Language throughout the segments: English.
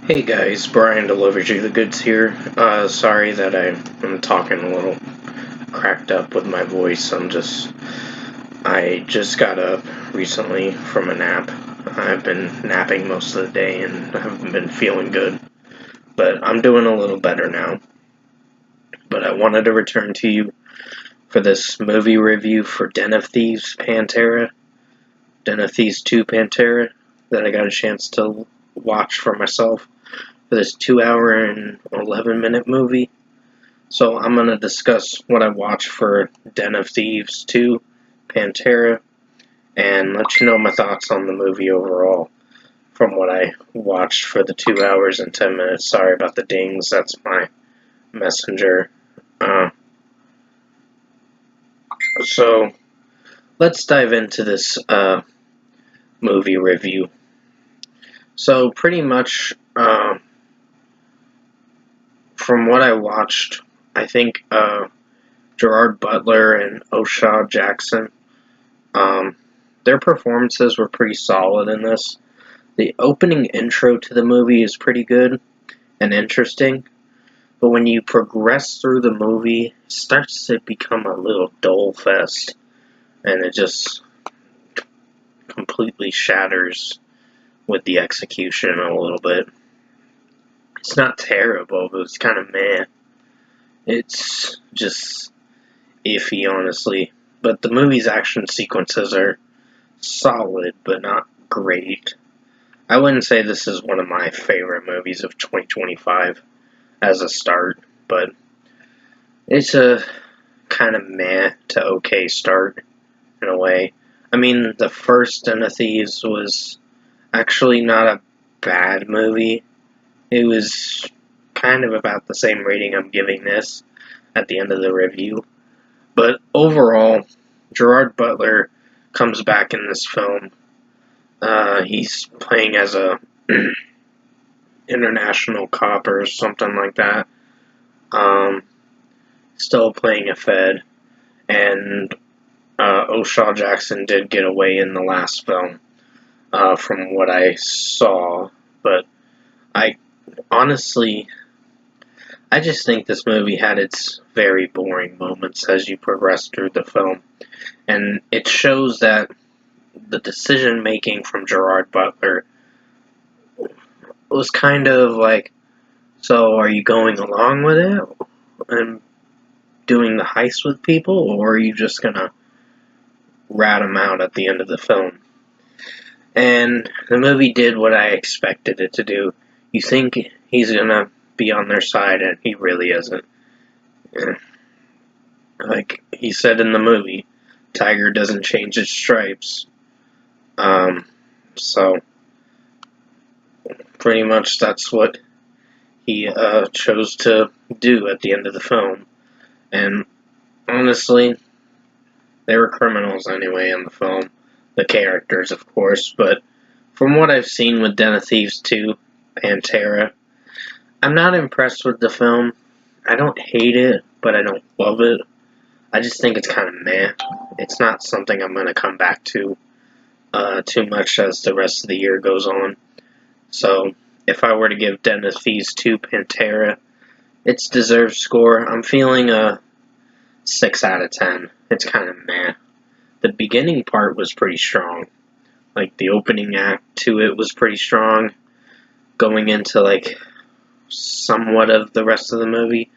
Hey guys, Brian delivers you the goods here. Sorry that I'm talking a little cracked up with my voice. I just got up recently from a nap. I've been napping most of the day and I haven't been feeling good. But I'm doing a little better now. But I wanted to return to you for this movie review for Den of Thieves Pantera. Den of Thieves 2 Pantera that I got a chance to watch for myself for this 2 hour and 11-minute movie. So I'm going to discuss what I watched for Den of Thieves 2, Pantera, and let you know my thoughts on the movie overall from what I watched for the 2 hours and 10 minutes. Sorry about the dings, that's my messenger. So let's dive into this movie review. So pretty much from what I watched, I think Gerard Butler and O'Shaw Jackson, their performances were pretty solid in this. The opening intro to the movie is pretty good and interesting, but when you progress through the movie, it starts to become a little dull fest, and it just completely shatters with the execution a little bit. It's not terrible, but it's kind of meh. It's just iffy, honestly. But the movie's action sequences are solid, but not great. I wouldn't say this is one of my favorite movies of 2025 as a start, but it's a kind of meh to okay start in a way. I mean, the first Den of Thieves was actually not a bad movie. It was kind of about the same rating I'm giving this at the end of the review. But overall, Gerard Butler comes back in this film. He's playing as a international cop or something like that. Still playing a Fed, and O'Shaw Jackson did get away in the last film, from what I saw. But I honestly, I just think this movie had its very boring moments as you progress through the film, and it shows that the decision making from Gerard Butler was kind of like, so are you going along with it and doing the heist with people, or are you just gonna rat them out at the end of the film? And the movie did what I expected it to do. You think he's gonna be on their side, and he really isn't. Like he said in the movie, Tiger doesn't change its stripes. So pretty much that's what he chose to do at the end of the film. And honestly, they were criminals anyway in the film. The characters, of course, but from what I've seen with Den of Thieves 2, Pantera, I'm not impressed with the film. I don't hate it, but I don't love it. I just think it's kind of meh. It's not something I'm going to come back to too much as the rest of the year goes on. So, if I were to give Den of Thieves 2 Pantera its deserved score, I'm feeling a 6 out of 10. It's kind of meh. The beginning part was pretty strong. Like, the opening act to it was pretty strong. Going into, like, somewhat of the rest of the movie.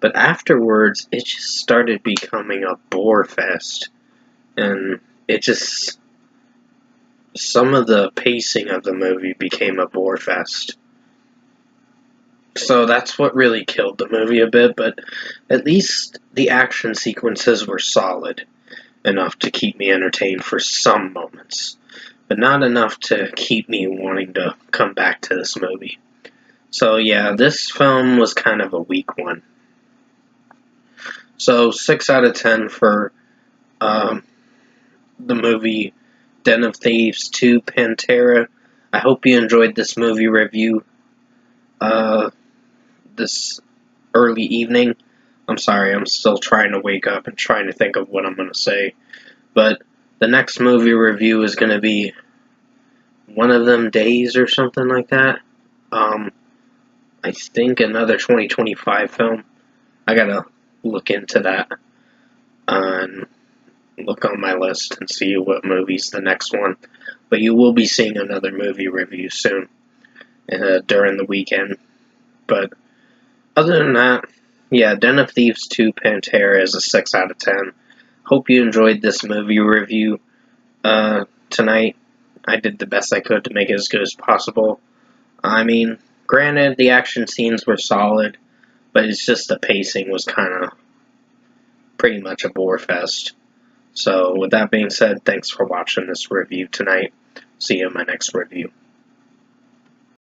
But afterwards, it just started becoming a bore fest. And it just... some of the pacing of the movie became a bore fest. So that's what really killed the movie a bit, but at least the action sequences were solid enough to keep me entertained for some moments, but not enough to keep me wanting to come back to this movie. So yeah, this film was kind of a weak one. So 6 out of 10 for the movie Den of Thieves 2 Pantera. I hope you enjoyed this movie review this early evening. I'm sorry, I'm still trying to wake up and trying to think of what I'm going to say. But the next movie review is going to be one of them days or something like that. I think another 2025 film. I gotta look into that and look on my list and see what movie's the next one. But you will be seeing another movie review soon during the weekend. But other than that, yeah, Den of Thieves 2 Pantera is a 6 out of 10. Hope you enjoyed this movie review tonight. I did the best I could to make it as good as possible. I mean, granted, the action scenes were solid, but it's just the pacing was kind of pretty much a bore fest. So, with that being said, thanks for watching this review tonight. See you in my next review.